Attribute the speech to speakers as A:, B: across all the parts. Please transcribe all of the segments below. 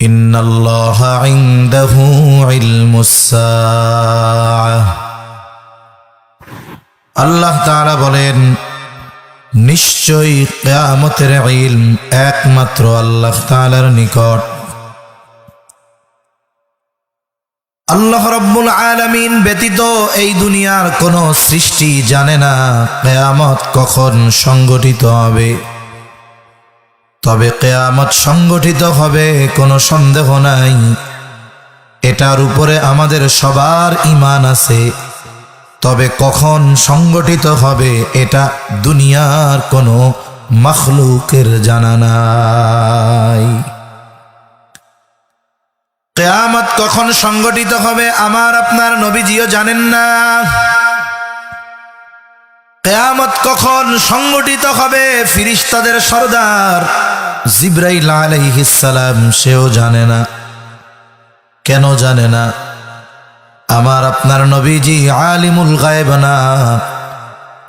A: ইন্নাল্লাহা ইনদাহু ইলমুস সাআহ। আল্লাহ তাআলা বলেন, নিশ্চয়ই কিয়ামতের ইলম একমাত্র আল্লাহ তাআলার নিকট। আল্লাহ রাব্বুল আলামিন ব্যতীত এই দুনিয়ার কোন সৃষ্টি জানে না কিয়ামত কখন সংগঠিত হবে। তবে কিয়ামত সংগঠিত হবে কোনো সন্দেহ নাই, এটার উপরে আমাদের সবার ঈমান আছে। তবে কখন সংগঠিত হবে এটা দুনিয়ার কোনো মাখলুকের জানা নাই। কিয়ামত কখন সংগঠিত হবে আমার আপনার নবীজিও জানেন না। কিয়ামত কখন সংগঠিত হবে ফেরেশতাদের সরদার জিবরাইল আলাইহিস সালাম সেও জানে না। কেন জানে না? আমার আপনার নবীজি আলিমুল গায়ব না,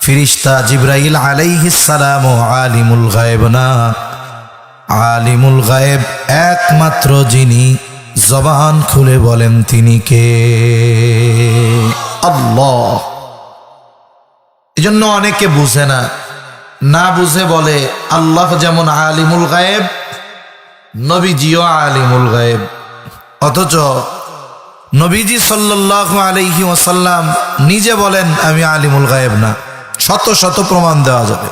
A: ফেরেশতা জিবরাইল আলাইহিস সালাম আলিমুল গায়ব না। আলিমুল গায়ব একমাত্র যিনি জবান খুলে বলেন তিনি কে? আল্লাহ। এজন্য অনেকে বুঝে না, না বুঝে বলে আল্লাহ যেমন আলিমুল গায়েব, নবীজিও আলিমুল গায়েব। অথচ নবীজি সাল্লাল্লাহু আলাইহি ওয়াসাল্লাম নিজে বলেন আমি আলিমুল গায়েব না। শত শত প্রমাণ দেওয়া যাবে।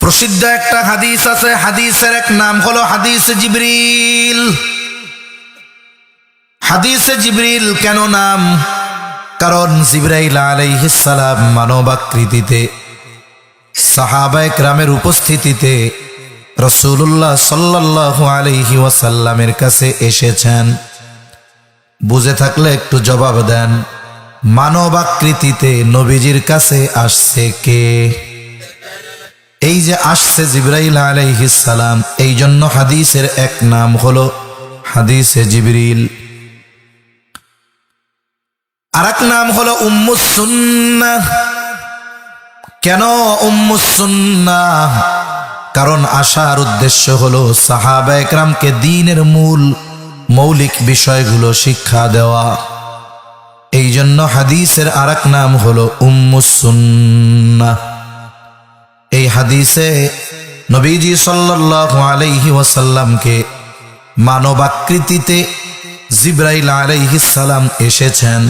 A: প্রসিদ্ধ একটা হাদিস আছে, হাদিসের এক নাম হলো হাদিসে জিবরিল। হাদিসে জিবরিল কেন নাম? কারণ জিবরাইল আলাইহিস সালাম মানবাকৃতিতে সাহাবায়ে কেরামের উপস্থিতিতে রাসূলুল্লাহ সাল্লাল্লাহু আলাইহি ওয়াসাল্লামের কাছে এসেছেন। বুঝে থাকলে একটু জবাব দেন, মানবাকৃতিতে নবীজির কাছে আসছে কে? এই যে আসছে জিবরাইল আলাইহিস সালাম, এই জন্য হাদিসের এক নাম হলো হাদিসে জিবরিল। আরেক নাম হলো উম্মুস সুন্নাহ। কেন উম্মুস সুন্নাহ? কারণ আসার উদ্দেশ্য হলো সাহাবায়ে কেরামকে দ্বীনের মৌলিক বিষয়গুলো শিক্ষা দেওয়া। এই জন্য হাদিসের আরেক নাম হলো উম্মুস সুন্নাহ। এই হাদিসে নবীজি সাল্লাল্লাহু আলাইহি ওয়াসাল্লামকে মানবাকৃতিতে জিবরাইল আলাইহিস সালাম এসেছেন।